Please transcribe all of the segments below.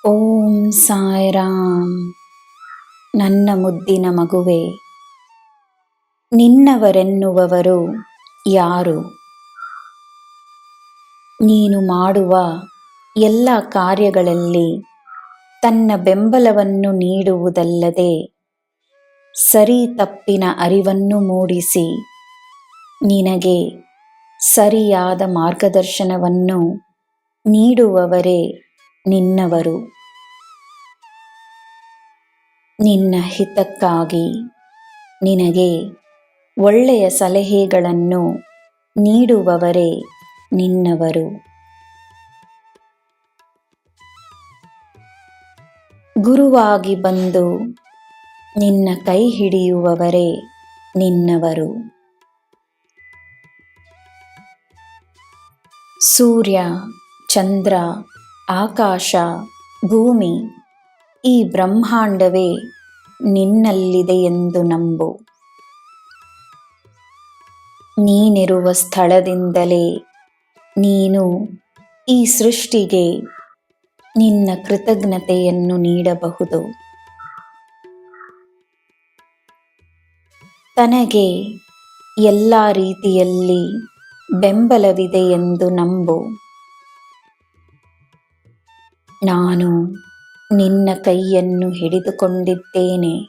ಓಂ ಸಾಯಿರಾಮ್. ನನ್ನ ಮುದ್ದಿನ ಮಗುವೆ, ನಿನ್ನವರೆನ್ನುವವರು ಯಾರು? ನೀನು ಮಾಡುವ ಎಲ್ಲ ಕಾರ್ಯಗಳಲ್ಲಿ ತನ್ನ ಬೆಂಬಲವನ್ನು ನೀಡುವುದಲ್ಲದೆ ಸರಿ ತಪ್ಪಿನ ಅರಿವನ್ನು ಮೂಡಿಸಿ ನಿನಗೆ ಸರಿಯಾದ ಮಾರ್ಗದರ್ಶನವನ್ನು ನೀಡುವವರೇ ನಿನ್ನವರು. ನಿನ್ನ ಹಿತಕ್ಕಾಗಿ ನಿನಗೆ ಒಳ್ಳೆಯ ಸಲಹೆಗಳನ್ನು ನೀಡುವವರೇ ನಿನ್ನವರು. ಗುರುವಾಗಿ ಬಂದು ನಿನ್ನ ಕೈ ಹಿಡಿಯುವವರೇ ನಿನ್ನವರು. ಸೂರ್ಯ, ಚಂದ್ರ, ಆಕಾಶ, ಭೂಮಿ, ಈ ಬ್ರಹ್ಮಾಂಡವೇ ನಿನ್ನಲ್ಲಿದೆಯೆಂದು ನಂಬು. ನೀನಿರುವ ಸ್ಥಳದಿಂದಲೇ ನೀನು ಈ ಸೃಷ್ಟಿಗೆ ನಿನ್ನ ಕೃತಜ್ಞತೆಯನ್ನು ನೀಡಬಹುದು. ತನಗೆ ಎಲ್ಲ ರೀತಿಯಲ್ಲಿ ಬೆಂಬಲವಿದೆ ಎಂದು ನಂಬು. ನಾನು ನಿನ್ನ ಕೈಯನ್ನು ಹಿಡಿದುಕೊಂಡಿದ್ದೇನೆ.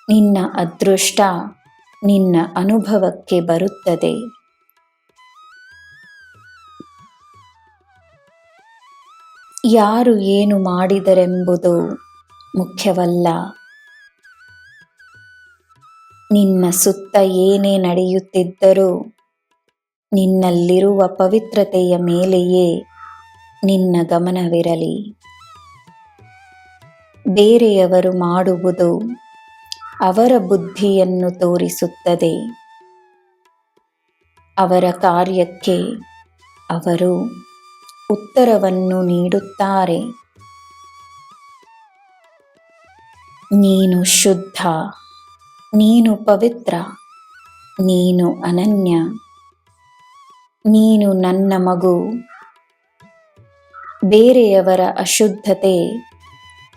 ನಿನ್ನ ಅದೃಷ್ಟ ನಿನ್ನ ಅನುಭವಕ್ಕೆ ಬರುತ್ತದೆ. ಯಾರು ಏನು ಮಾಡಿದರೆಂಬುದು ಮುಖ್ಯವಲ್ಲ. ನಿನ್ನ ಸುತ್ತ ಏನೇ ನಡೆಯುತ್ತಿದ್ದರೂ ನಿನ್ನಲ್ಲಿರುವ ಪವಿತ್ರತೆಯ ಮೇಲೆಯೇ ನಿನ್ನ ಗಮನವಿರಲಿ. ಬೇರೆಯವರು ಮಾಡುವುದು ಅವರ ಬುದ್ಧಿಯನ್ನು ತೋರಿಸುತ್ತದೆ. ಅವರ ಕಾರ್ಯಕ್ಕೆ ಅವರು ಉತ್ತರವನ್ನು ನೀಡುತ್ತಾರೆ. ನೀನು ಶುದ್ಧ, ನೀನು ಪವಿತ್ರ, ನೀನು ಅನನ್ಯ, ನೀನು ನನ್ನ ಮಗು. ಬೇರೆಯವರ ಅಶುದ್ಧತೆ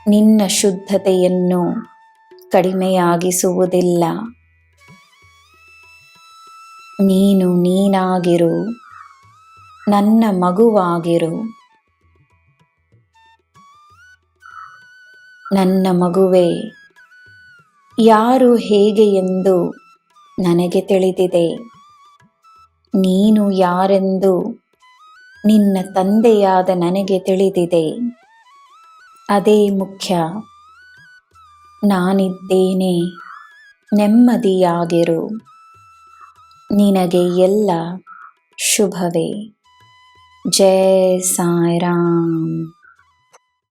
ನಿನ್ನ ಶುದ್ಧತೆಯನ್ನು ಕಡಿಮೆಯಾಗಿಸುವುದಿಲ್ಲ. ನೀನು ನೀನಾಗಿರು, ನನ್ನ ಮಗುವಾಗಿರು. ನನ್ನ ಮಗುವೇ, ಯಾರು ಹೇಗೆ ಎಂದು ನನಗೆ ತಿಳಿದಿದೆ. ನೀನು ಯಾರೆಂದು ನಿನ್ನ ತಂದೆಯಾದ ನನಗೆ ತಿಳಿದಿದೆ. ಅದೇ ಮುಖ್ಯ. ನಾನಿದ್ದೇನೆ, ನೆಮ್ಮದಿಯಾಗಿರು. ನಿನಗೆ ಎಲ್ಲ ಶುಭವೇ. ಜೈ ಸಾಯಿರಾಮ್.